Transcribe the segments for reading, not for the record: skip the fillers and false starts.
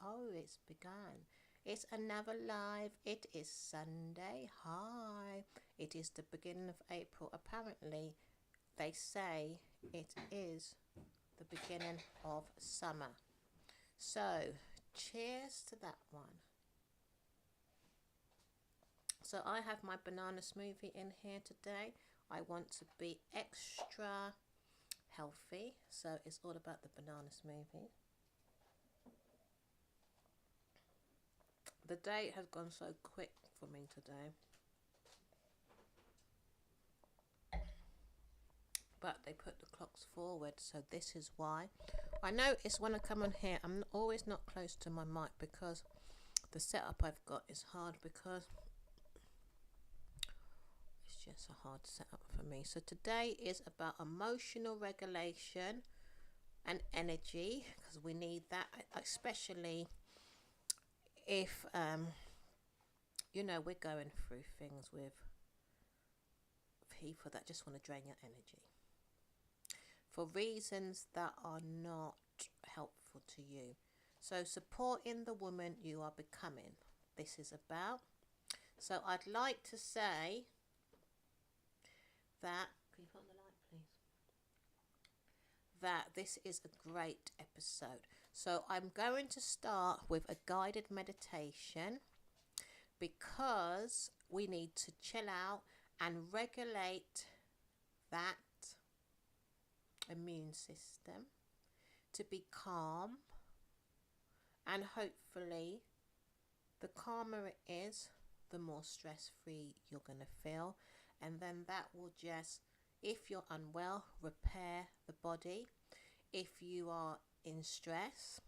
Oh, it's begun. It's another live. It is Sunday. Hi. It is the beginning of April. Apparently, they say it is the beginning of summer. So, cheers to that one. So, I have my banana smoothie in here today. I want to be extra healthy, so it's all about the banana smoothie. The day has gone so quick for me today, but they put the clocks forward, so this is why. I notice when I come on here, I'm always not close to my mic because the setup I've got is hard, because it's just a hard setup for me. So today is about emotional regulation and energy, because we need that, especially if you know, we're going through things with people that just want to drain your energy for reasons that are not helpful to you. So supporting the woman you are becoming, this is about. So I'd like to say that, can you put on the light please, that this is a great episode. So I'm going to start with a guided meditation, because we need to chill out and regulate that immune system to be calm, and hopefully the calmer it is, the more stress free you're going to feel, and then that will just, if you're unwell, repair the body. If you are in stress,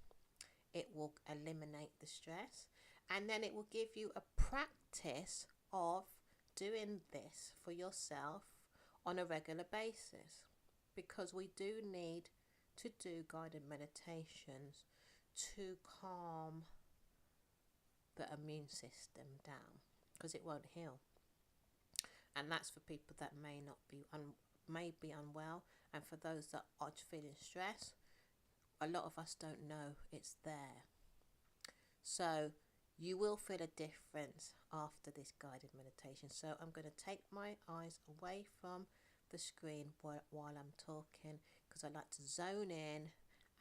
it will eliminate the stress, and then it will give you a practice of doing this for yourself on a regular basis, because we do need to do guided meditations to calm the immune system down, because it won't heal. And that's for people that may be unwell, and for those that are feeling stress. A lot of us don't know it's there. So you will feel a difference after this guided meditation. So I'm going to take my eyes away from the screen while I'm talking, because I like to zone in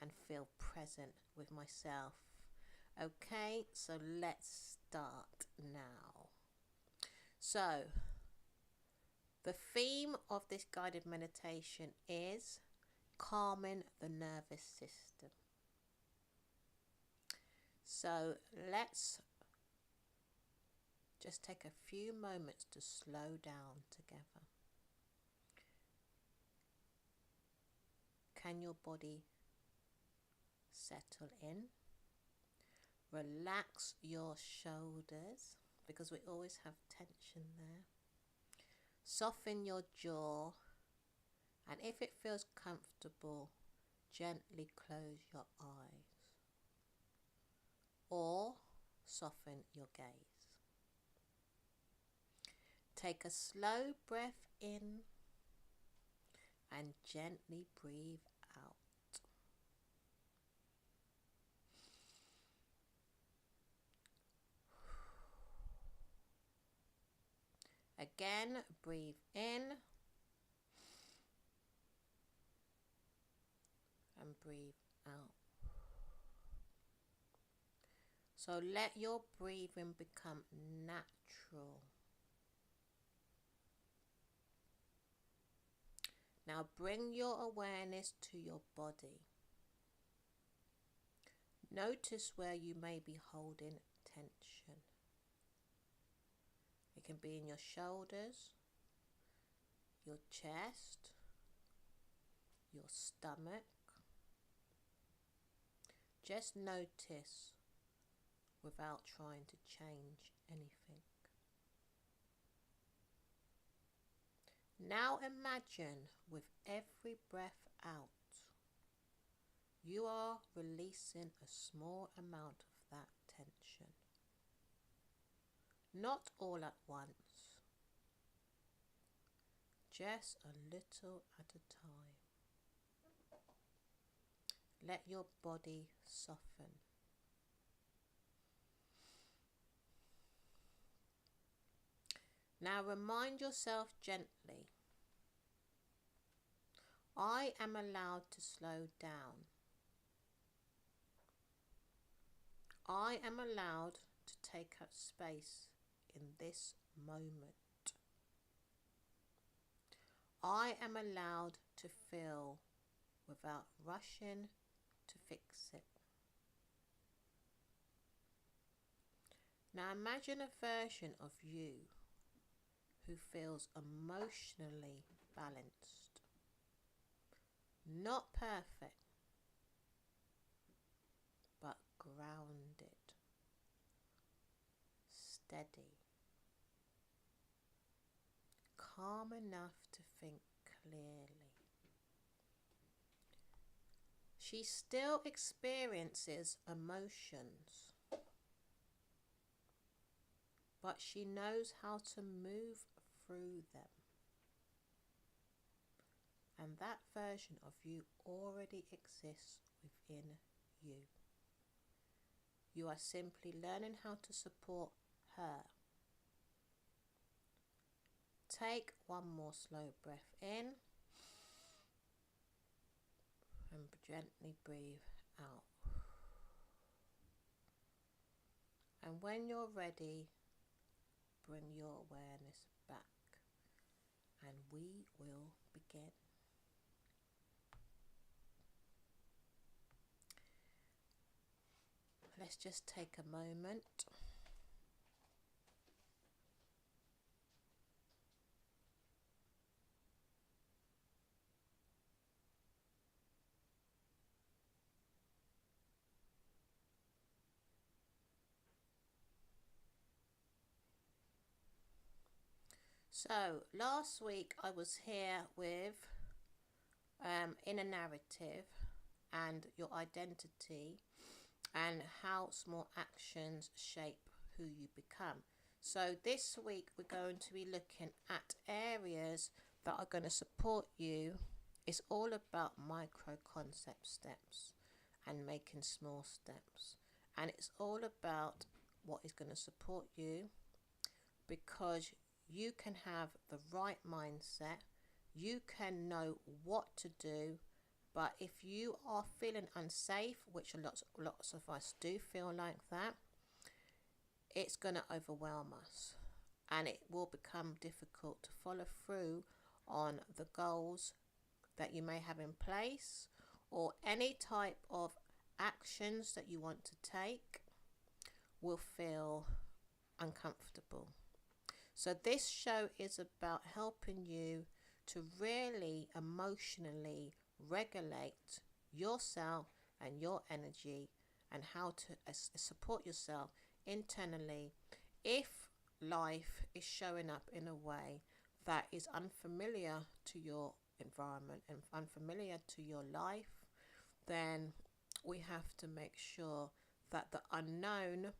and feel present with myself. Okay, so let's start now. So the theme of this guided meditation is calming the nervous system. So let's just take a few moments to slow down together. Can your body settle in? Relax your shoulders, because we always have tension there. Soften your jaw, and if it feels comfortable, gently close your eyes or soften your gaze. Take a slow breath in and gently breathe out. Again, breathe in and breathe out. So let your breathing become natural. Now bring your awareness to your body. Notice where you may be holding tension. It can be in your shoulders, your chest, your stomach. Just notice without trying to change anything. Now imagine with every breath out, you are releasing a small amount of that tension. Not all at once, just a little at a time. Let your body soften. Now remind yourself gently, I am allowed to slow down. I am allowed to take up space in this moment. I am allowed to feel without rushing to fix it. Now imagine a version of you who feels emotionally balanced. Not perfect, but grounded, steady, calm enough to think clearly. She still experiences emotions, but she knows how to move through them. And that version of you already exists within you. You are simply learning how to support her. Take one more slow breath in and gently breathe out. And when you're ready, bring your awareness back and we will begin. Let's just take a moment. So last week I was here with inner narrative and your identity and how small actions shape who you become. So this week we're going to be looking at areas that are going to support you. It's all about micro concept steps and making small steps, and it's all about what is going to support you, because you can have the right mindset, you can know what to do, but if you are feeling unsafe, which lots of us do feel like that, it's going to overwhelm us and it will become difficult to follow through on the goals that you may have in place, or any type of actions that you want to take will feel uncomfortable. So this show is about helping you to really emotionally regulate yourself and your energy, and how to support yourself internally if life is showing up in a way that is unfamiliar to your environment and unfamiliar to your life. Then we have to make sure that the unknown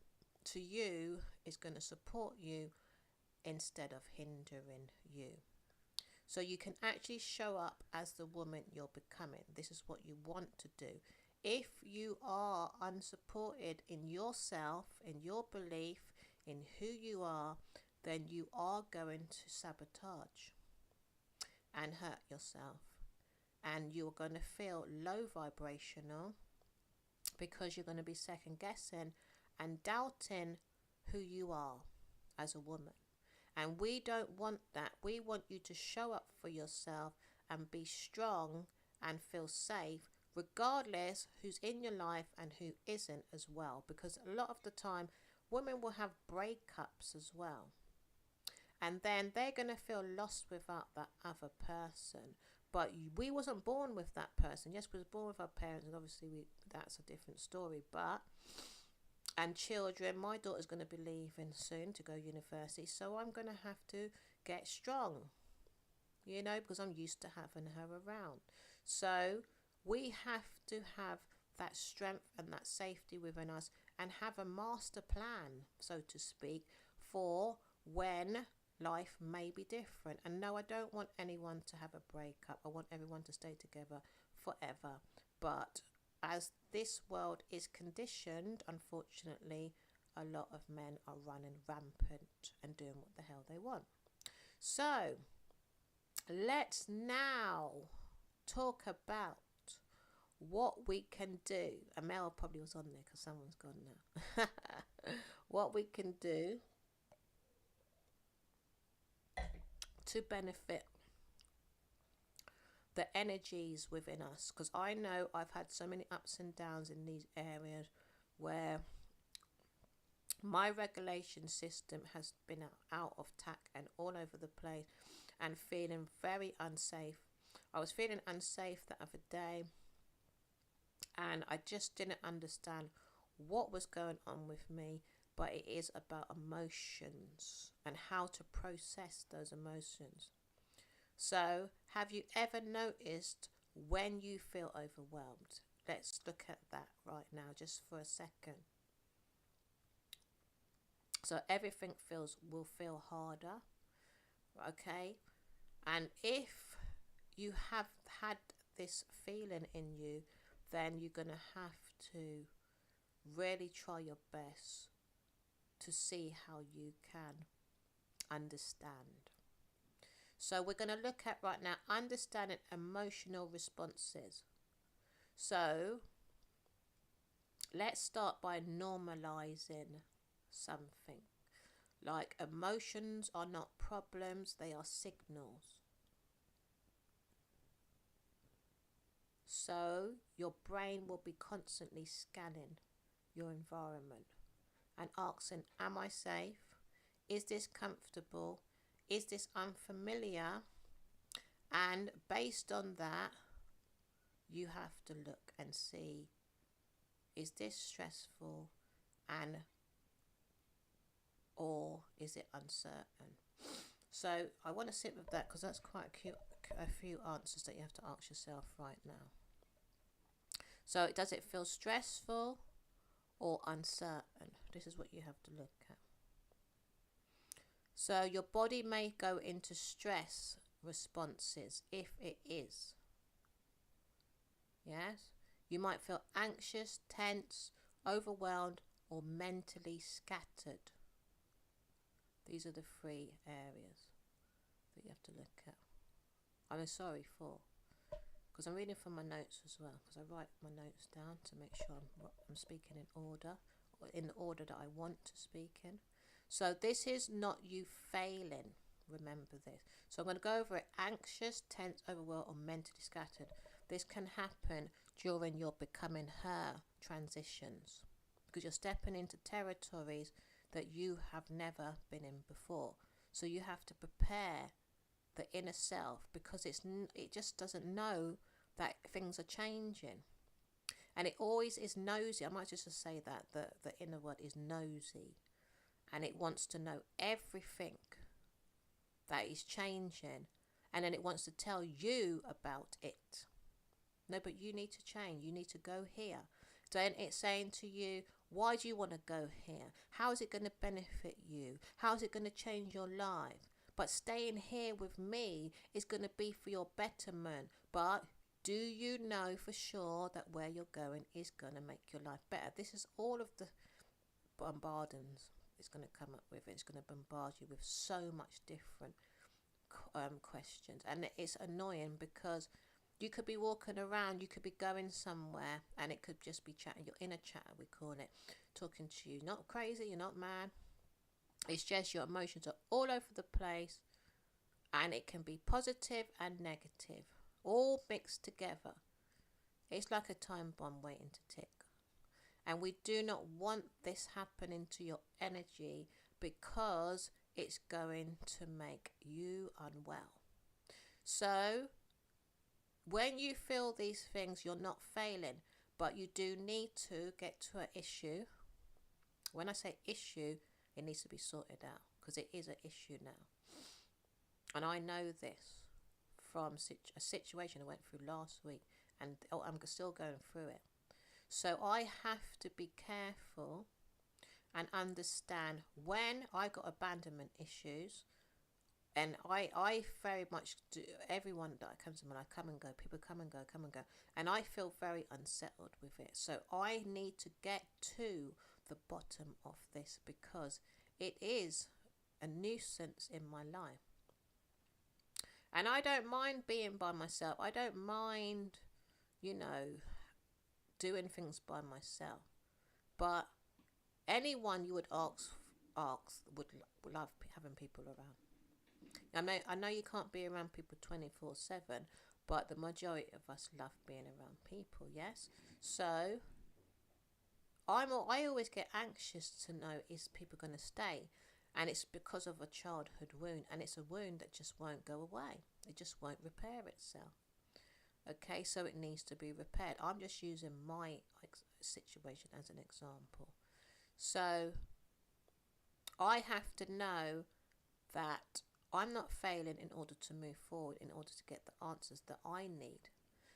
to you is going to support you instead of hindering you. So you can actually show up as the woman you're becoming. This is what you want to do. If you are unsupported in yourself, in your belief, in who you are, then you are going to sabotage and hurt yourself. And you're going to feel low vibrational because you're going to be second guessing and doubting who you are as a woman. And we don't want that. We want you to show up for yourself and be strong and feel safe, regardless who's in your life and who isn't as well. Because a lot of the time, women will have breakups as well. And then they're going to feel lost without that other person. But we wasn't born with that person. Yes, we was born with our parents, and obviously that's a different story. And children, my daughter's going to be leaving soon to go university, so I'm going to have to get strong, because I'm used to having her around. So we have to have that strength and that safety within us, and have a master plan, so to speak, for when life may be different. And no, I don't want anyone to have a breakup. I want everyone to stay together forever. But as this world is conditioned, unfortunately, a lot of men are running rampant and doing what the hell they want. So let's now talk about what we can do. Amel probably was on there because someone's gone now. What we can do to benefit the energies within us, because I know I've had so many ups and downs in these areas where my regulation system has been out of tack and all over the place and feeling very unsafe. I was feeling unsafe the other day and I just didn't understand what was going on with me, but it is about emotions and how to process those emotions. So, have you ever noticed when you feel overwhelmed? Let's look at that right now, just for a second. So, everything will feel harder, okay? And if you have had this feeling in you, then you're going to have to really try your best to see how you can understand. So we're going to look at right now understanding emotional responses. So let's start by normalizing something. Like, emotions are not problems, they are signals. So your brain will be constantly scanning your environment and asking, am I safe? Is this comfortable? Is this unfamiliar? And based on that, you have to look and see, is this stressful and or is it uncertain? So I want to sit with that because that's quite a few answers that you have to ask yourself right now. So does it feel stressful or uncertain? This is what you have to look at. So your body may go into stress responses if it is. Yes? You might feel anxious, tense, overwhelmed, or mentally scattered. These are the 3 areas that you have to look at. I'm sorry for, because I'm reading from my notes as well, because I write my notes down to make sure I'm speaking in order, or in the order that I want to speak in. So this is not you failing. Remember this. So I'm going to go over it. Anxious, tense, overwhelmed, or mentally scattered. This can happen during your becoming her transitions, because you're stepping into territories that you have never been in before. So you have to prepare the inner self, because it just doesn't know that things are changing, and it always is nosy. I might just say that the inner word is nosy, and it wants to know everything that is changing, and then it wants to tell you about it. No, but you need to change. You need to go here. Then it's saying to you, why do you want to go here? How is it going to benefit you? How is it going to change your life? But staying here with me is going to be for your betterment. But do you know for sure that where you're going is going to make your life better? This is all of the bombardings it's going to come up with. It's going to bombard you with so much different questions. And it's annoying because you could be walking around, you could be going somewhere, and it could just be chatting, your inner chatter, we call it, talking to you. Not crazy, you're not mad. It's just your emotions are all over the place, and it can be positive and negative, all mixed together. It's like a time bomb waiting to tick. And we do not want this happening to your energy, because it's going to make you unwell. So when you feel these things, you're not failing, but you do need to get to an issue. When I say issue, it needs to be sorted out, because it is an issue now. And I know this from a situation I went through last week, and I'm still going through it. So I have to be careful and understand when I got abandonment issues. And I very much do. Everyone that comes to me, I come and go. People come and go. And I feel very unsettled with it. So I need to get to the bottom of this, because it is a nuisance in my life. And I don't mind being by myself. I don't mind, you know, doing things by myself. But anyone you would ask would love having people around. I know you can't be around people 24/7, but the majority of us love being around people, yes? So I always get anxious to know, is people going to stay? And it's because of a childhood wound, and it's a wound that just won't go away. It just won't repair itself. Okay, so it needs to be repaired. I'm just using my situation as an example. So I have to know that I'm not failing in order to move forward, in order to get the answers that I need.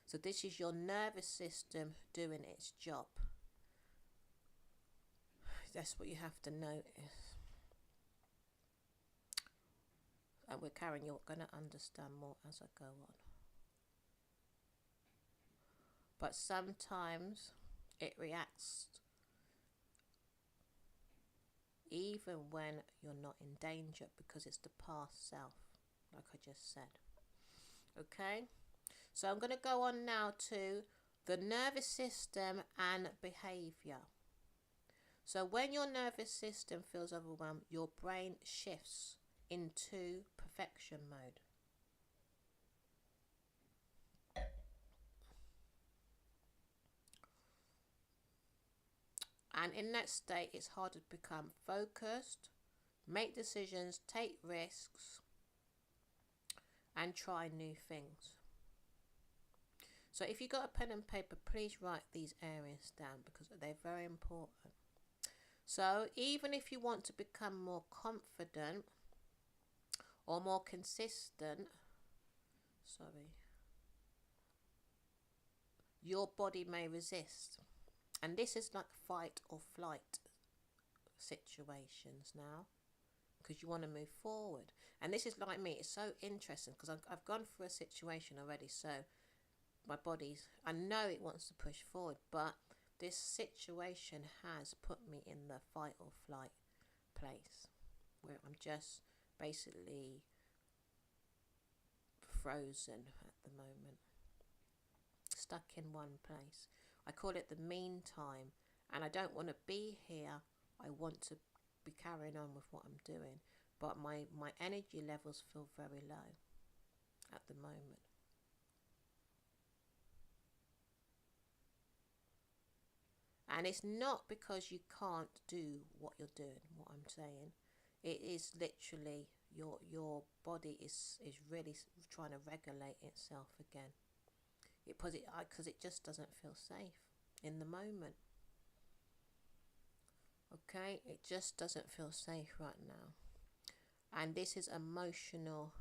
So this is your nervous system doing its job. That's what you have to notice. And we're carrying, you're going to understand more as I go on. But sometimes it reacts even when you're not in danger, because it's the past self, like I just said. Okay, so I'm going to go on now to the nervous system and behavior. So when your nervous system feels overwhelmed, your brain shifts into perfection mode. And in that state, it's harder to become focused, make decisions, take risks, and try new things. So if you've got a pen and paper, please write these areas down because they're very important. So even if you want to become more confident or more consistent, your body may resist. And this is like fight or flight situations now, because you want to move forward. And this is like me, it's so interesting because I've gone through a situation already. So my body's, I know it wants to push forward, but this situation has put me in the fight or flight place where I'm just basically frozen at the moment, stuck in one place. I call it the meantime, and I don't want to be here. I want to be carrying on with what I'm doing, but my energy levels feel very low at the moment. And it's not because you can't do what you're doing, what I'm saying. It is literally your body is really trying to regulate itself again. Because it just doesn't feel safe in the moment. Okay, it just doesn't feel safe right now. And this is emotional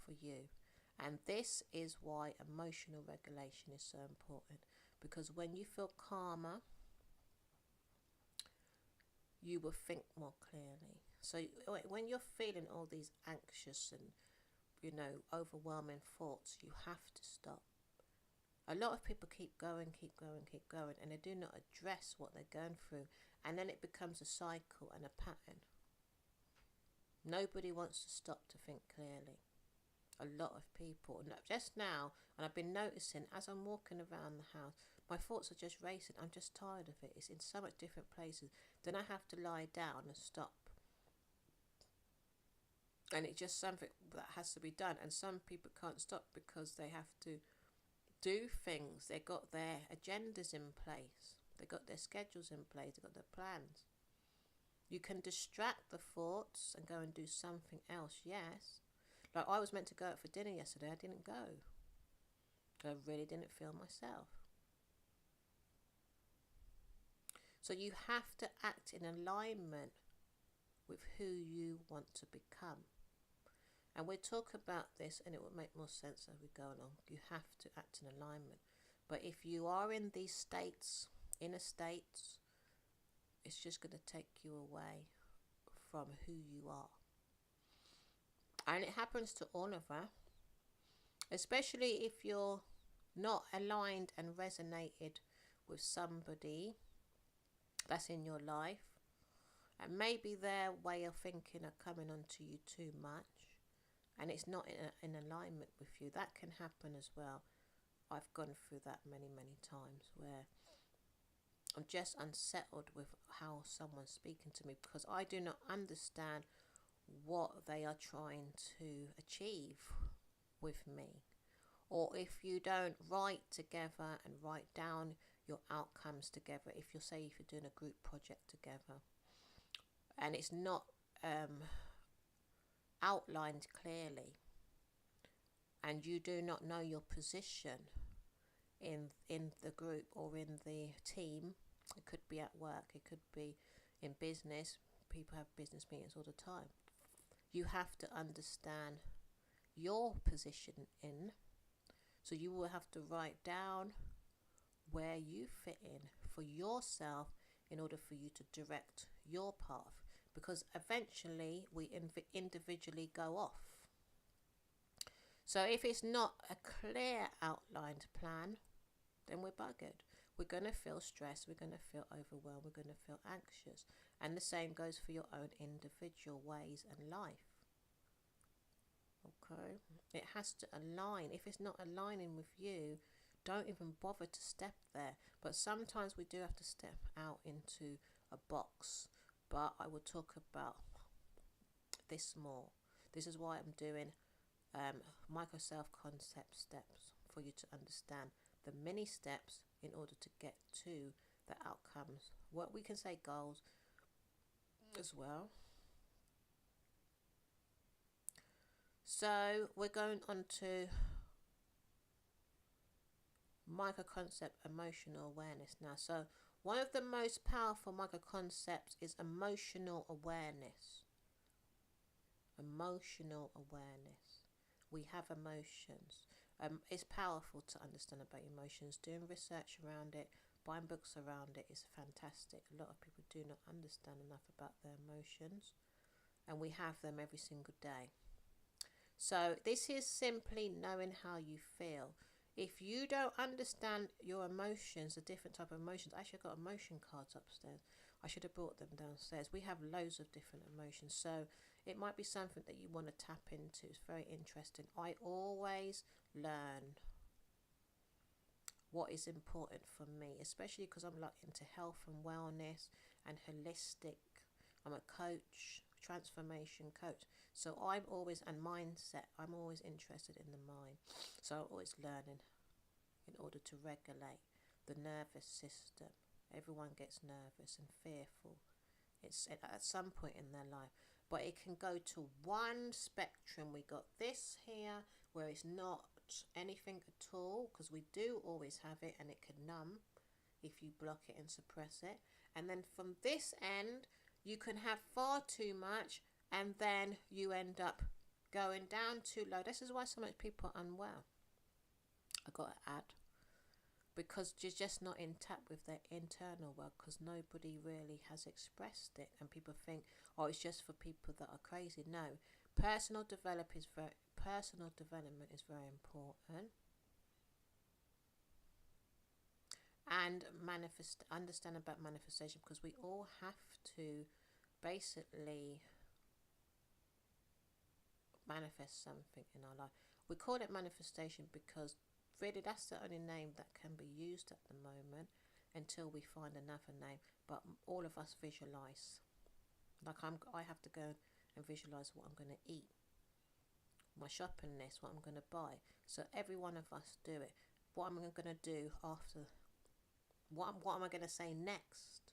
for you. And this is why emotional regulation is so important. Because when you feel calmer, you will think more clearly. So when you're feeling all these anxious and, overwhelming thoughts, you have to stop. A lot of people keep going, and they do not address what they're going through, and then it becomes a cycle and a pattern. Nobody wants to stop to think clearly. A lot of people, just now, and I've been noticing as I'm walking around the house, my thoughts are just racing. I'm just tired of it. It's in so much different places. Then I have to lie down and stop. And it's just something that has to be done. And some people can't stop because they have to do things. They got their agendas in place. They got their schedules in place. They got their plans. You can distract the thoughts and go and do something else, yes. Like I was meant to go out for dinner yesterday. I didn't go. I really didn't feel myself. So you have to act in alignment with who you want to become. And we'll talk about this and it will make more sense as we go along. You have to act in alignment. But if you are in these states, inner states, it's just going to take you away from who you are. And it happens to all of us, especially if you're not aligned and resonated with somebody that's in your life. And maybe their way of thinking are coming onto you too much. and it's not in alignment with you. That can happen as well. I've gone through that many times where I'm just unsettled with how someone's speaking to me because I do not understand what they are trying to achieve with me. Or if you don't write together and write down your outcomes together, if you're doing a group project together and it's not outlined clearly, and you do not know your position in the group or in the team, it could be at work, it could be in business, people have business meetings all the time. You have to understand your position in, so you will have to write down where you fit in for yourself in order for you to direct your path, because eventually we individually go off. So if it's not a clear outlined plan, then we're buggered. We're going to feel stressed, we're going to feel overwhelmed, we're going to feel anxious. And the same goes for your own individual ways and life. Okay, it has to align. If it's not aligning with you, don't even bother to step there. But sometimes we do have to step out into a box, but I will talk about this more. This is why I'm doing micro self-concept steps, for you to understand the mini steps in order to get to the outcomes. What we can say goals as well. So we're going on to micro concept emotional awareness now. So one of the most powerful micro concepts is emotional awareness. Emotional awareness. We have emotions. It's powerful to understand about emotions. Doing research around it, buying books around it is fantastic. A lot of people do not understand enough about their emotions, and we have them every single day. So this is simply knowing how you feel. If you don't understand your emotions, the different type of emotions, actually I've got emotion cards upstairs. I should have brought them downstairs. We have loads of different emotions. So it might be something that you want to tap into. It's very interesting. I always learn what is important for me, especially because I'm like into health and wellness and holistic. I'm a coach, transformation coach. So I'm always, and mindset, I'm always interested in the mind. So I'm always learning in order to regulate the nervous system. Everyone gets nervous and fearful. It's at some point in their life, but it can go to one spectrum. We got this here where it's not anything at all, because we do always have it, and it can numb if you block it and suppress it. And then from this end, you can have far too much, and then you end up going down too low. This is why so much people are unwell. I got to add, because you're just not in tap with their internal world, because nobody really has expressed it, and people think, oh, it's just for people that are crazy. No, personal development is very important, and understand about manifestation, because we all have to basically manifest something in our life. We call it manifestation because really that's the only name that can be used at the moment until we find another name. But all of us visualize. Like I have to go and visualize what I'm going to eat, my shopping list, what I'm going to buy. So every one of us do it. What am I going to do after? What am I going to say next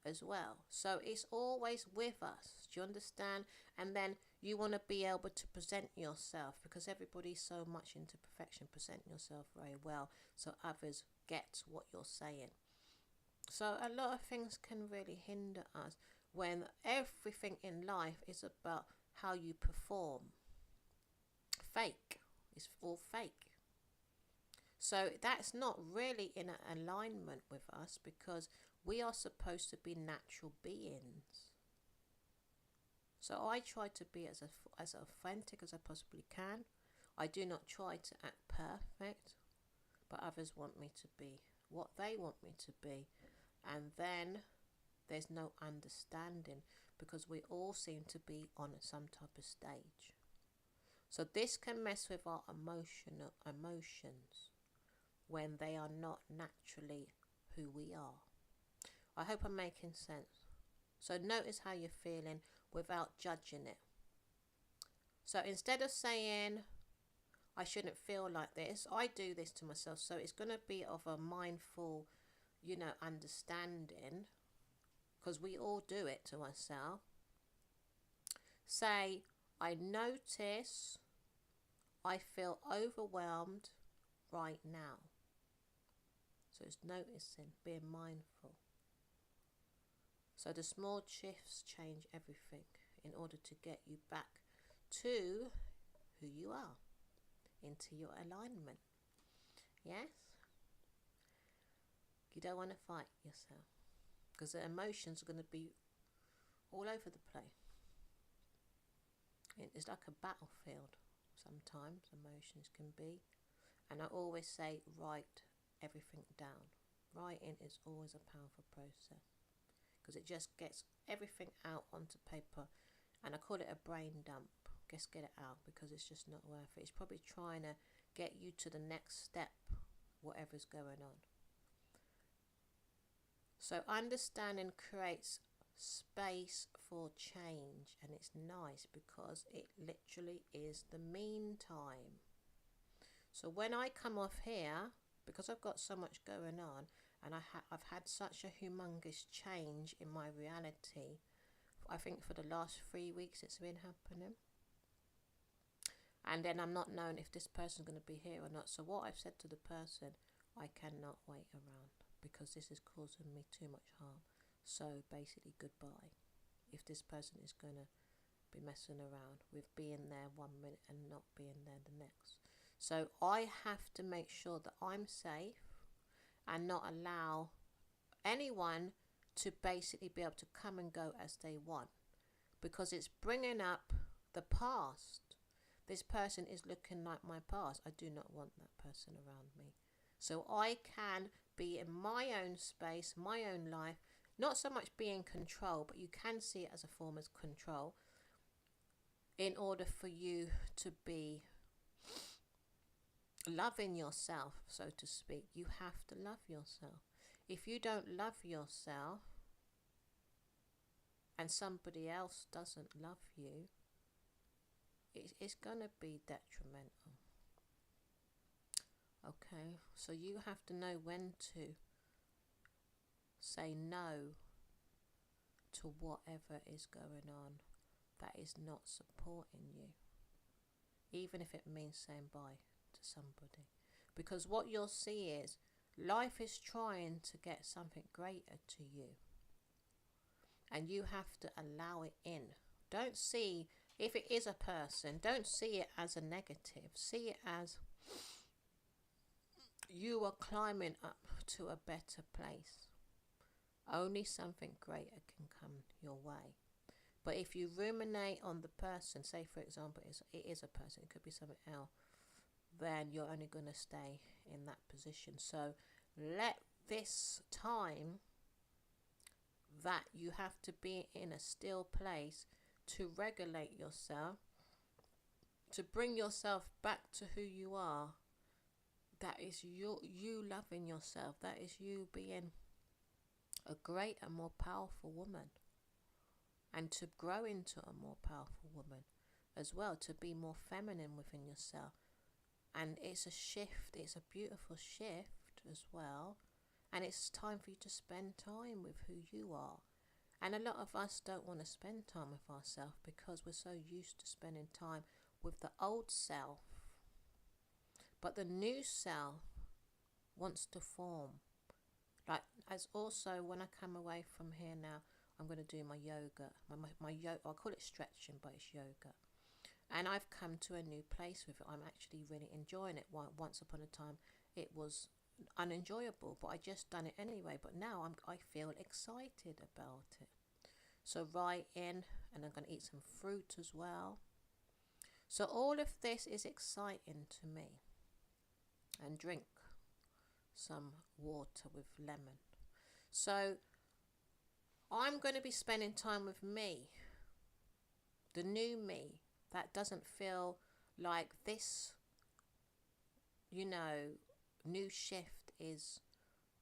as well? So it's always with us. Do you understand? And then you want to be able to present yourself, because everybody's so much into perfection. Present yourself very well so others get what you're saying. So a lot of things can really hinder us when everything in life is about how you perform. Fake. It's all fake. So that's not really in alignment with us, because we are supposed to be natural beings. So I try to be as authentic as I possibly can. I do not try to act perfect, but others want me to be what they want me to be. And then there's no understanding, because we all seem to be on some type of stage. So this can mess with our emotions when they are not naturally who we are. I hope I'm making sense. So notice how you're feeling without judging it. So instead of saying, I shouldn't feel like this, I do this to myself. So it's going to be of a mindful, understanding, because we all do it to ourselves. Say, I notice I feel overwhelmed right now. So it's noticing, being mindful. So the small shifts change everything in order to get you back to who you are, into your alignment. Yes? You don't want to fight yourself, because the emotions are going to be all over the place. It's like a battlefield sometimes, emotions can be. And I always say, write everything down. Writing is always a powerful process, because it just gets everything out onto paper. And I call it a brain dump. Just get it out, because it's just not worth it. It's probably trying to get you to the next step, whatever's going on. So understanding creates space for change, and it's nice because it literally is the meantime. So when I come off here, because I've got so much going on, and I've had such a humongous change in my reality, I think for the last 3 weeks it's been happening. And then I'm not knowing if this person's going to be here or not. So what I've said to the person, I cannot wait around, because this is causing me too much harm. So basically, goodbye. If this person is going to be messing around with being there 1 minute and not being there the next. So I have to make sure that I'm safe and not allow anyone to basically be able to come and go as they want, because it's bringing up the past. This person is looking like my past. I do not want that person around me. So I can be in my own space, my own life, not so much be in control, but you can see it as a form of control, in order for you to be loving yourself, so to speak. You have to love yourself. If you don't love yourself and somebody else doesn't love you, it's going to be detrimental. Okay, so you have to know when to say no to whatever is going on that is not supporting you, even if it means saying bye to somebody. Because what you'll see is life is trying to get something greater to you, and you have to allow it in. Don't see, if it is a person, don't see it as a negative. See it as you are climbing up to a better place. Only something greater can come your way. But if you ruminate on the person, say for example it is a person, it could be something else, then you're only going to stay in that position. So let this time that you have to be in a still place to regulate yourself, to bring yourself back to who you are. That is you loving yourself. That is you being a great and more powerful woman, and to grow into a more powerful woman as well, to be more feminine within yourself. And it's a shift, it's a beautiful shift as well, and it's time for you to spend time with who you are. And a lot of us don't want to spend time with ourselves because we're so used to spending time with the old self. But the new self wants to form. Like, as also when I come away from here now, I'm going to do my yoga. My yoga, I call it stretching, but it's yoga. And I've come to a new place with it. I'm actually really enjoying it. Once upon a time, it was unenjoyable, but I just done it anyway. But now I feel excited about it. So right in, and I'm going to eat some fruit as well. So all of this is exciting to me. And drink some water with lemon. So I'm going to be spending time with me, the new me that doesn't feel like this, you know, new shift is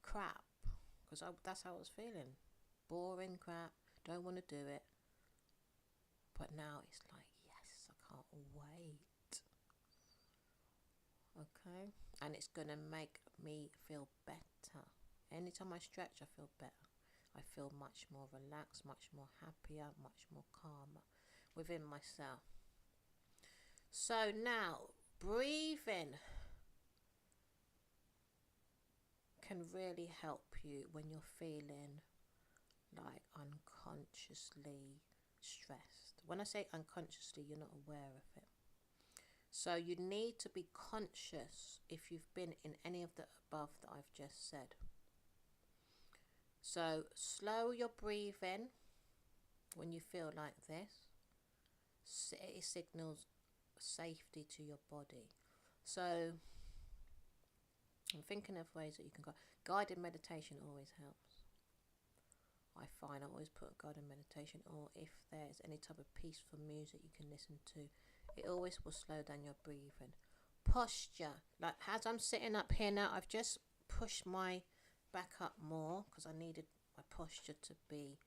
crap, because that's how I was feeling. Boring, crap, don't want to do it. But now it's like, yes, I can't wait. Okay, and it's gonna make me feel better. Anytime I stretch, I feel better. I feel much more relaxed, much more happier, much more calmer within myself. So now, breathing can really help you when you're feeling like unconsciously stressed. When I say unconsciously, you're not aware of it. So you need to be conscious if you've been in any of the above that I've just said. So slow your breathing when you feel like this. It signals safety to your body. So I'm thinking of ways that you can go. Guided meditation always helps. I find I always put a guided meditation, or if there's any type of peaceful music you can listen to, it always will slow down your breathing. Posture, like as I'm sitting up here now, I've just pushed my back up more because I needed my posture to be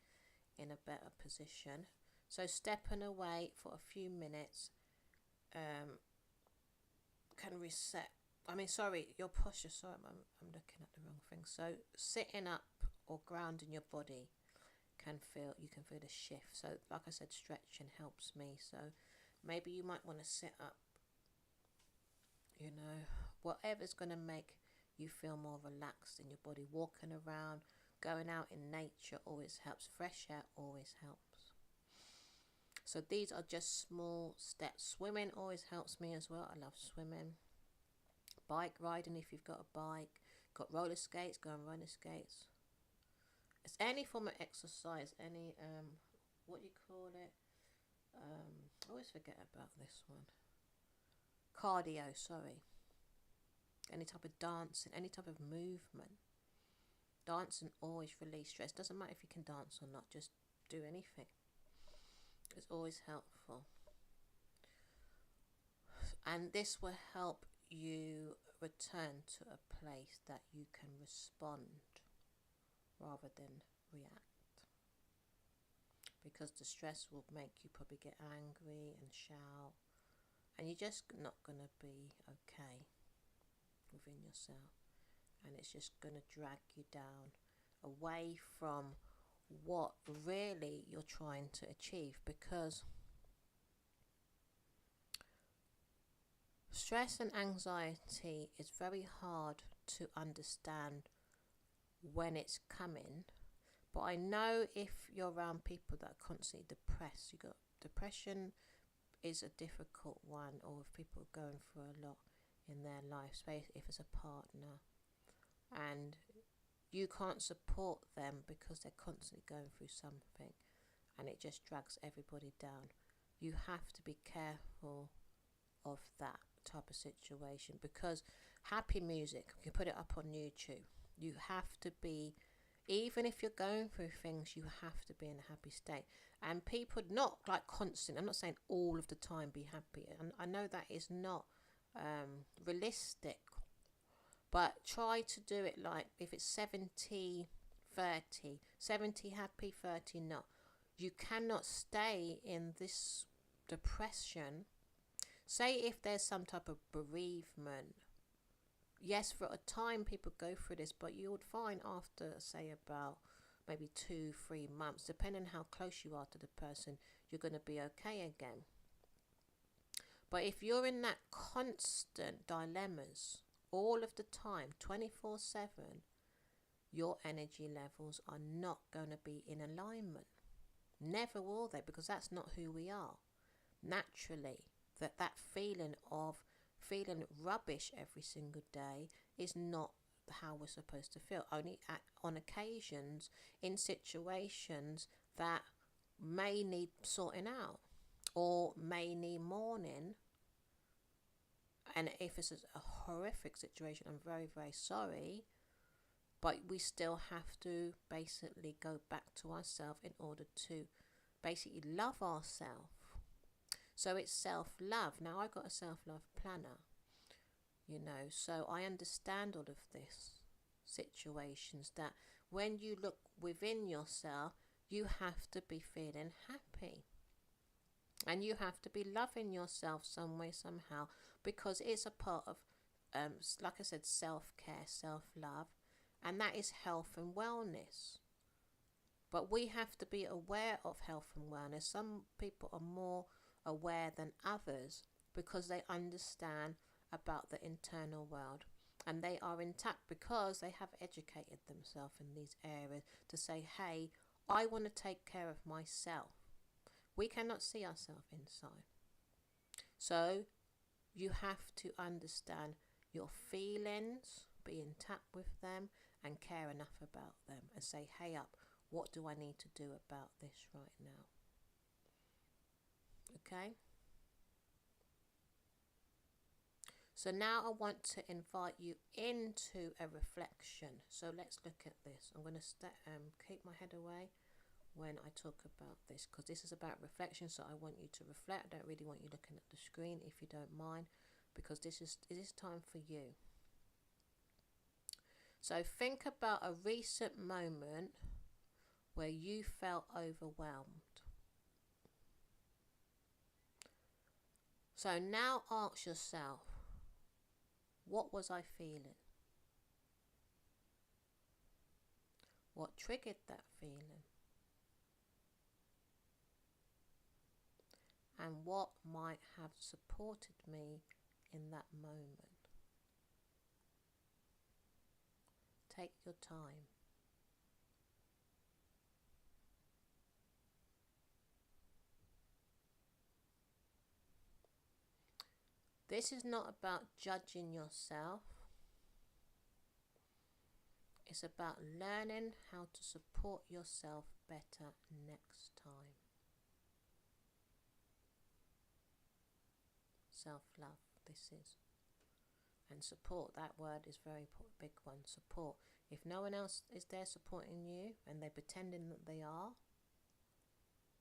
in a better position. So stepping away for a few minutes can reset. Your posture. Sorry, I'm looking at the wrong thing. So sitting up or grounding your body you can feel the shift. So like I said, stretching helps me. So maybe you might want to sit up, you know, whatever's going to make you feel more relaxed in your body. Walking around, going out in nature always helps. Fresh air always helps. So these are just small steps. Swimming always helps me as well. I love swimming. Bike riding, if you've got a bike. Got roller skates, go on roller skates. It's any form of exercise, any what do you call it? I always forget about this one. Cardio, sorry. Any type of dancing, any type of movement. Dancing always release stress. Doesn't matter if you can dance or not, just do anything. It's always helpful. And this will help you return to a place that you can respond rather than react, because the stress will make you probably get angry and shout, and you're just not going to be okay within yourself, and it's just going to drag you down away from what really you're trying to achieve. Because stress and anxiety is very hard to understand when it's coming, but I know if you're around people that are constantly depressed, you got depression is a difficult one, or if people are going through a lot in their life, especially if it's a partner, and you can't support them because they're constantly going through something, and it just drags everybody down. You have to be careful of that type of situation, because happy music, you can put it up on YouTube. You have to be, even if you're going through things, you have to be in a happy state. And people, not like constant, I'm not saying all of the time be happy, and I know that is not realistic, but try to do it like if it's 70 30, 70 happy, 30 not. You cannot stay in this depression. Say if there's some type of bereavement, yes, for a time people go through this, but you would find after, say, about maybe 2-3 months, depending how close you are to the person, you're going to be okay again. But if you're in that constant dilemmas all of the time, 24/7, your energy levels are not going to be in alignment. Never will they, because that's not who we are. Naturally, that feeling of feeling rubbish every single day is not how we're supposed to feel. Only on occasions, in situations that may need sorting out or may need mourning. And if it's a horrific situation, I'm very, very sorry, but we still have to basically go back to ourselves in order to basically love ourselves. So it's self-love. Now I got a self-love planner, so I understand all of this situations, that when you look within yourself, you have to be feeling happy. And you have to be loving yourself some way, somehow, because it's a part of, like I said, self-care, self-love, and that is health and wellness. But we have to be aware of health and wellness. Some people are more aware than others because they understand about the internal world, and they are intact because they have educated themselves in these areas to say, hey, I want to take care of myself. We cannot see ourselves inside. So you have to understand your feelings, be in tap with them, and care enough about them, and say, hey up, what do I need to do about this right now? Okay? So now I want to invite you into a reflection. So let's look at this. I'm going to keep my head away when I talk about this, because this is about reflection. So I want you to reflect. I don't really want you looking at the screen, if you don't mind, because it is time for you. So think about a recent moment where you felt overwhelmed. So now ask yourself, what was I feeling? What triggered that feeling? And what might have supported me in that moment? Take your time. This is not about judging yourself. It's about learning how to support yourself better next time. Self-love, this is. And support, that word is very big one, support. If no one else is there supporting you and they're pretending that they are,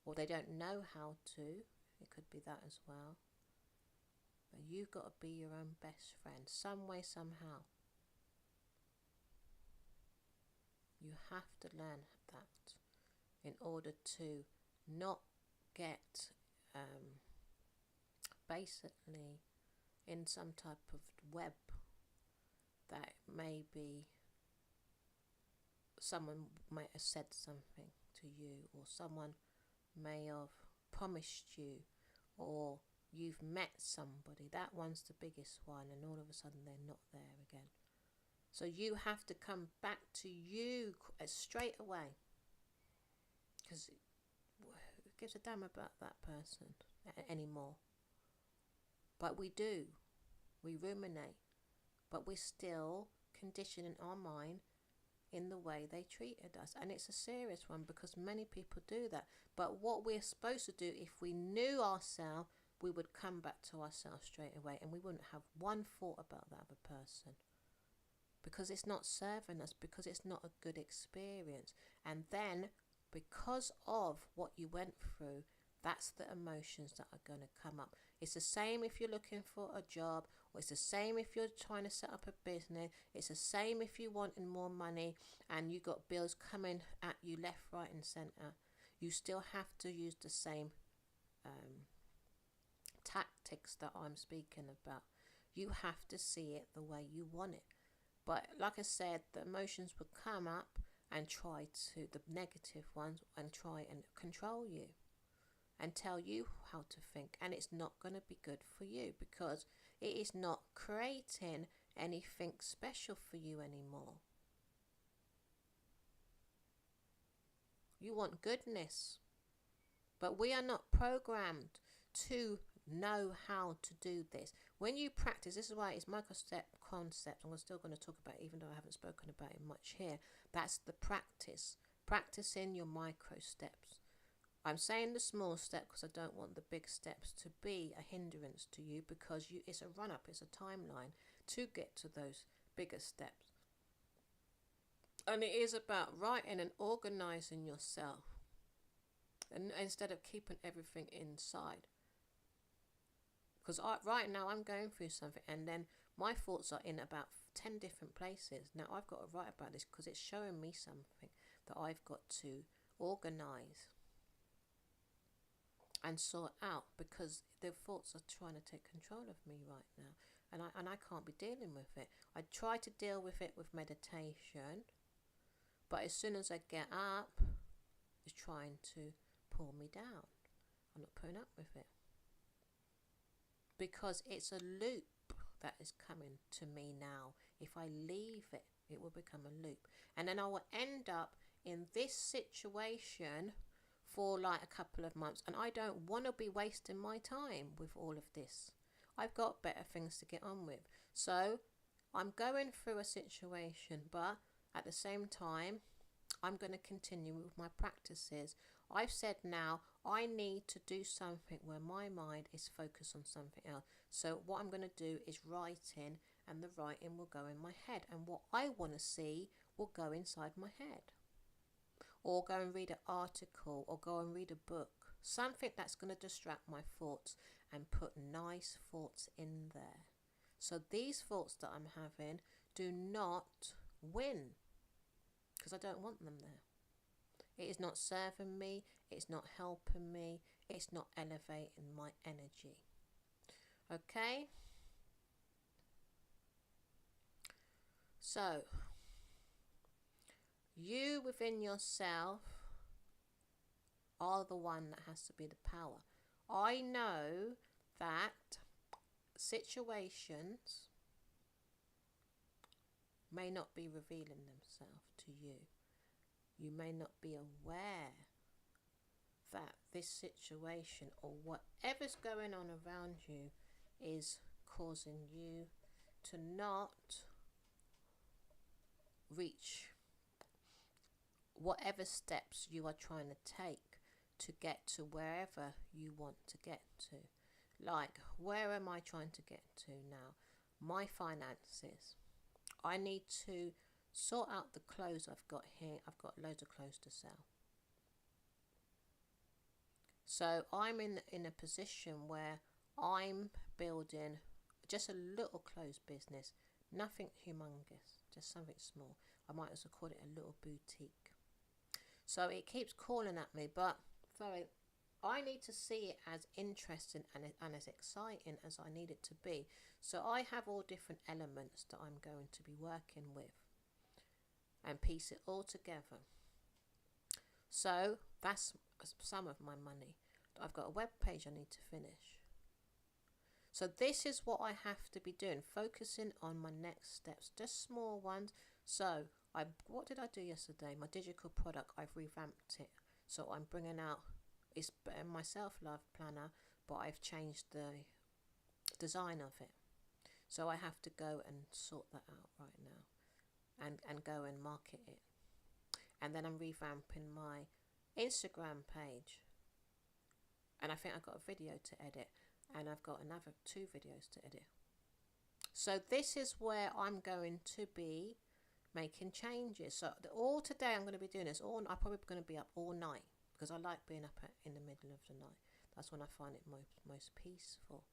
or they don't know how to, it could be that as well. But you've got to be your own best friend, some way, somehow. You have to learn that in order to not get basically in some type of web that maybe someone might have said something to you, or someone may have promised you, or you've met somebody. That one's the biggest one, and all of a sudden they're not there again. So you have to come back to you straight away, because who gives a damn about that person anymore? But we do. We ruminate, but we're still conditioning our mind in the way they treated us. And it's a serious one, because many people do that. But what we're supposed to do, if we knew ourselves, we would come back to ourselves straight away, and we wouldn't have one thought about that other person, because it's not serving us, because it's not a good experience. And then, because of what you went through, that's the emotions that are going to come up. It's the same if you're looking for a job, or it's the same if you're trying to set up a business. It's the same if you're wanting more money and you got bills coming at you left, right and centre. You still have to use the same tactics that I'm speaking about. You have to see it the way you want it. But like I said, the emotions will come up and try to, the negative ones, and try and control you and tell you how to think, and it's not going to be good for you, because it is not creating anything special for you anymore. You want goodness, but we are not programmed to know how to do this. When you practice, this is why it's micro-step concept, and we're still going to talk about it, even though I haven't spoken about it much here. That's the practice, practicing your micro steps. I'm saying the small step because I don't want the big steps to be a hindrance to you, because it's a run-up, it's a timeline to get to those bigger steps. And it is about writing and organising yourself, and instead of keeping everything inside. Because right now I'm going through something, and then my thoughts are in about 10 different places. Now I've got to write about this because it's showing me something that I've got to organize and sort out, because the thoughts are trying to take control of me right now, and I can't be dealing with it. I try to deal with it with meditation, but as soon as I get up, it's trying to pull me down. I'm not putting up with it, because it's a loop that is coming to me now. If I leave it, it will become a loop, and then I will end up in this situation for like a couple of months, and I don't want to be wasting my time with all of this. I've got better things to get on with. So I'm going through a situation, but at the same time I'm going to continue with my practices. I've said now I need to do something where my mind is focused on something else. So what I'm going to do is writing, and the writing will go in my head, and what I want to see will go inside my head. Or go and read an article, or go and read a book. Something that's going to distract my thoughts and put nice thoughts in there. So these thoughts that I'm having do not win, because I don't want them there. It is not serving me, it's not helping me, it's not elevating my energy. Okay? So, you within yourself are the one that has to be the power. I know that situations may not be revealing themselves to you. You may not be aware that this situation or whatever's going on around you is causing you to not reach whatever steps you are trying to take to get to wherever you want to get to. Like, where am I trying to get to now? My finances. I need to sort out the clothes I've got here. I've got loads of clothes to sell. So I'm in a position where I'm building just a little clothes business. Nothing humongous, just something small. I might as well call it a little boutique. So it keeps calling at me, but sorry, I need to see it as interesting and as exciting as I need it to be. So I have all different elements that I'm going to be working with and piece it all together. So that's some of my money. I've got a web page I need to finish. So this is what I have to be doing, focusing on my next steps, just small ones. So what did I do yesterday? My digital product, I've revamped it. So I'm bringing out, it's my self-love planner, but I've changed the design of it. So I have to go and sort that out right now and go and market it. And then I'm revamping my Instagram page. And I think I've got a video to edit, and I've got another 2 videos to edit. So this is where I'm going to be making changes. So all today I'm going to be doing this. I'm probably going to be up all night, because I like being up in the middle of the night. That's when I find it most peaceful.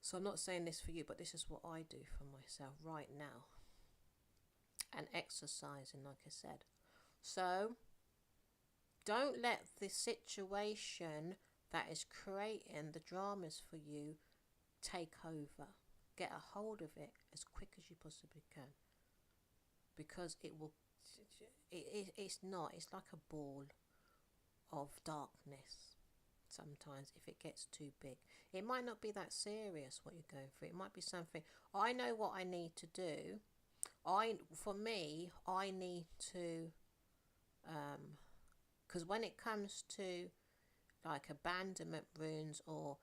So I'm not saying this for you, but this is what I do for myself right now. And exercising, like I said. So don't let the situation that is creating the dramas for you take over. Get a hold of it as quick as you possibly can, because it's like a ball of darkness. Sometimes if it gets too big, it might not be that serious what you're going through. It might be something. I know what I need to do. I need to because when it comes to like abandonment runes, or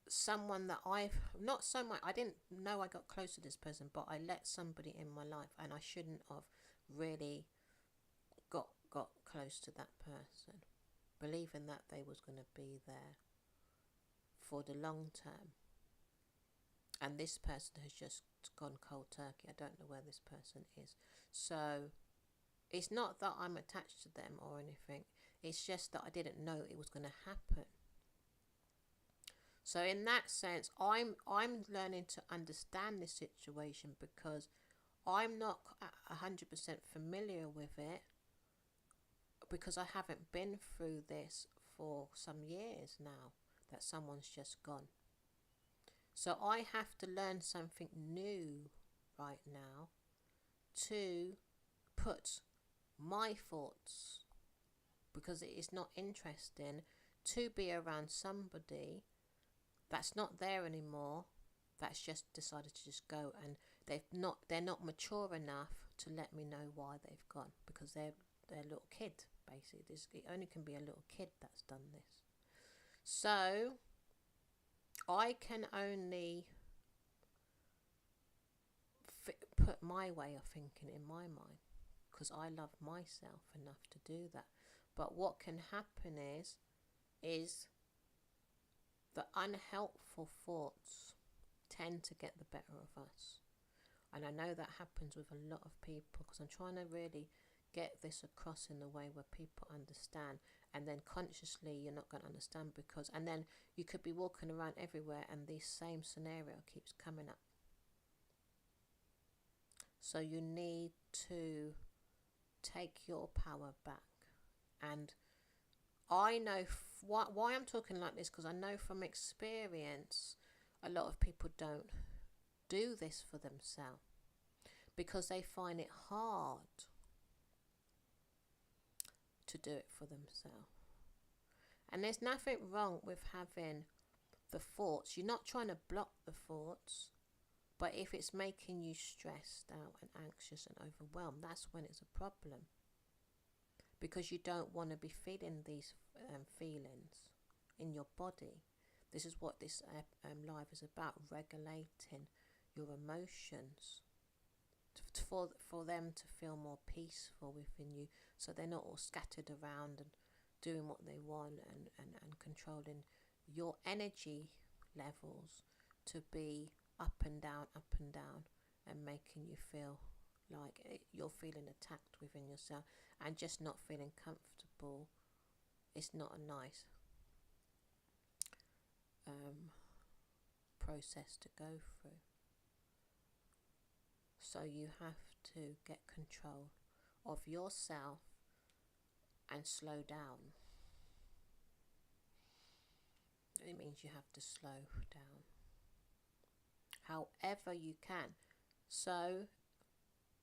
someone that I've not so much, I didn't know I got close to this person, but I let somebody in my life, and I shouldn't have really got close to that person, believing that they was going to be there for the long term. And this person has just gone cold turkey. I don't know where this person is. So it's not that I'm attached to them or anything. It's just that I didn't know it was going to happen. So in that sense, I'm learning to understand this situation because I'm not 100% familiar with it, because I haven't been through this for some years now that someone's just gone. So I have to learn something new right now to put my thoughts, because it is not interesting to be around somebody that's not there anymore, that's just decided to just go, and they're not mature enough to let me know why they've gone, because they're a little kid. Basically, it only can be a little kid that's done this. So I can only put my way of thinking in my mind, because I love myself enough to do that. But what can happen is the unhelpful thoughts tend to get the better of us. And I know that happens with a lot of people, because I'm trying to really get this across in a way where people understand. And then consciously you're not going to understand, because, and then you could be walking around everywhere and this same scenario keeps coming up. So you need to take your power back. And I know why I'm talking like this, because I know from experience a lot of people don't do this for themselves, because they find it hard to do it for themselves. And there's nothing wrong with having the thoughts. You're not trying to block the thoughts, but if it's making you stressed out and anxious and overwhelmed, that's when it's a problem, because you don't want to be feeling these feelings in your body. This is what this live is about, regulating your emotions for them to feel more peaceful within you, so they're not all scattered around and doing what they want, and controlling your energy levels to be up and down, and making you feel like you're feeling attacked within yourself and just not feeling comfortable. It's not a nice process to go through. So you have to get control of yourself and slow down. It means you have to slow down however you can. So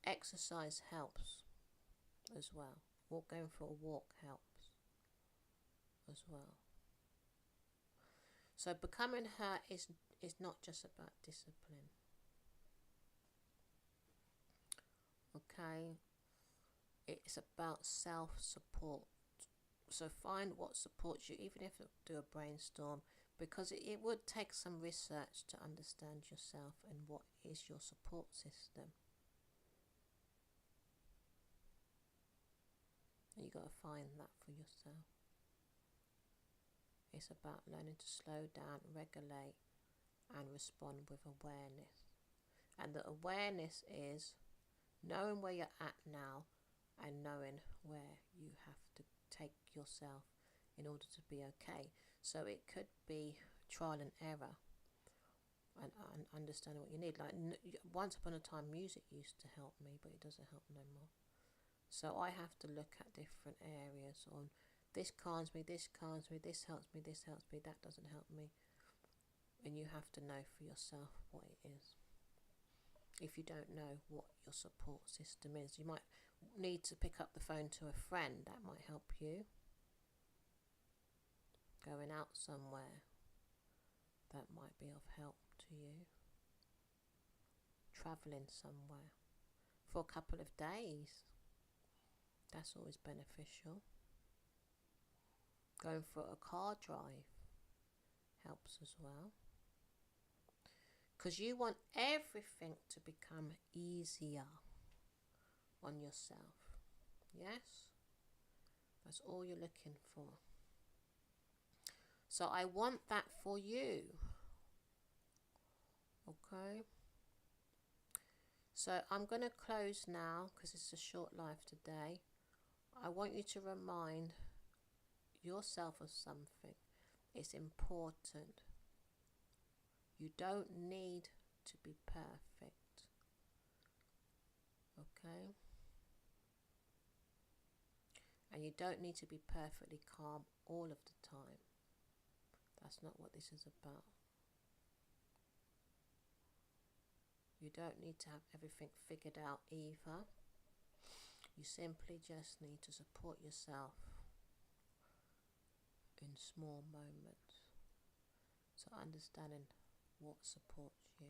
exercise helps as well. Going for a walk helps as well. So becoming her is not just about discipline. Okay, it's about self-support. So find what supports you, even if you do a brainstorm, because it would take some research to understand yourself and what is your support system. And you got to find that for yourself. It's about learning to slow down, regulate, and respond with awareness. And the awareness is knowing where you're at now and knowing where you have to take yourself in order to be okay. So it could be trial and error, and understanding what you need. Like once upon a time, music used to help me, but it doesn't help no more. So I have to look at different areas on this calms me, this calms me, this helps me, this helps me, that doesn't help me. And you have to know for yourself what it is. If you don't know what your support system is, you might need to pick up the phone to a friend. That might help you. Going out somewhere, that might be of help to you. Travelling somewhere for a couple of days, that's always beneficial. Going for a car drive helps as well, because you want everything to become easier on yourself. Yes, that's all you're looking for. So I want that for you. Okay, so I'm going to close now because it's a short live today. I want you to remind yourself of something. It's important You don't need to be perfect. Okay? And you don't need to be perfectly calm all of the time. That's not what this is about. You don't need to have everything figured out either. You simply just need to support yourself in small moments. So understanding what supports you.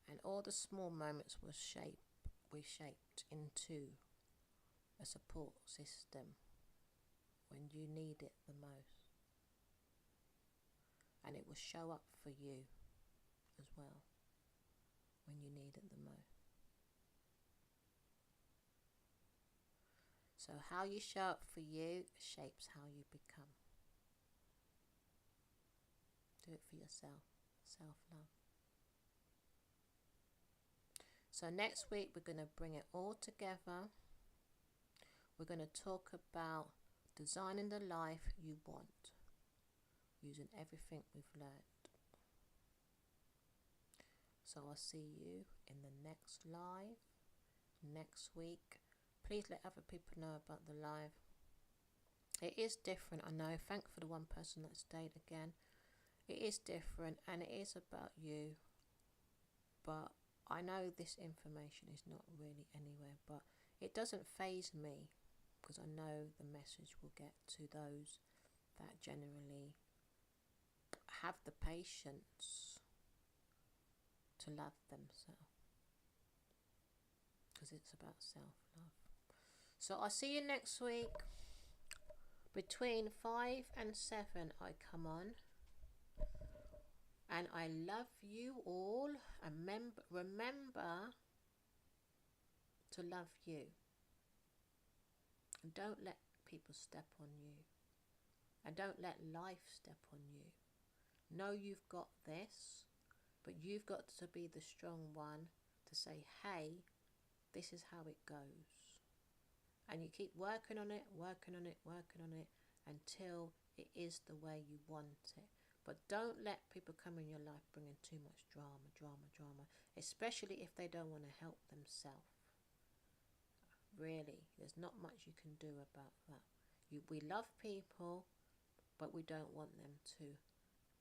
And all the small moments were shaped into a support system when you need it the most. And it will show up for you as well when you need it the most. So how you show up for you shapes how you become. Do it for yourself. Self-love. So next week we're going to bring it all together. We're going to talk about designing the life you want using everything we've learned. So I'll see you in the next live next week. Please let other people know about the live. It is different, I know. Thank for the one person that stayed again. It is different and it is about you. But I know this information is not really anywhere, but it doesn't faze me because I know the message will get to those that generally have the patience to love themselves, because it's about self-love. So I'll see you next week. Between 5 and 7 I come on. And I love you all. And remember to love you. And don't let people step on you. And don't let life step on you. Know you've got this, but you've got to be the strong one to say, hey, this is how it goes. And you keep working on it, working on it, working on it until it is the way you want it. But don't let people come in your life bringing too much drama, especially if they don't want to help themselves. Really, there's not much you can do about that. We love people, but we don't want them to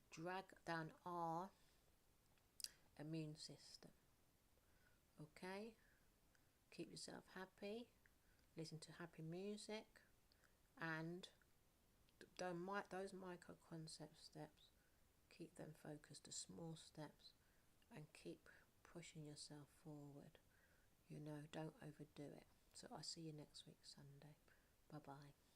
drag down our immune system. Okay? Keep yourself happy, listen to happy music, and those micro concept steps, keep them focused to small steps and keep pushing yourself forward. You know, don't overdo it. So I'll see you next week, Sunday. Bye-bye.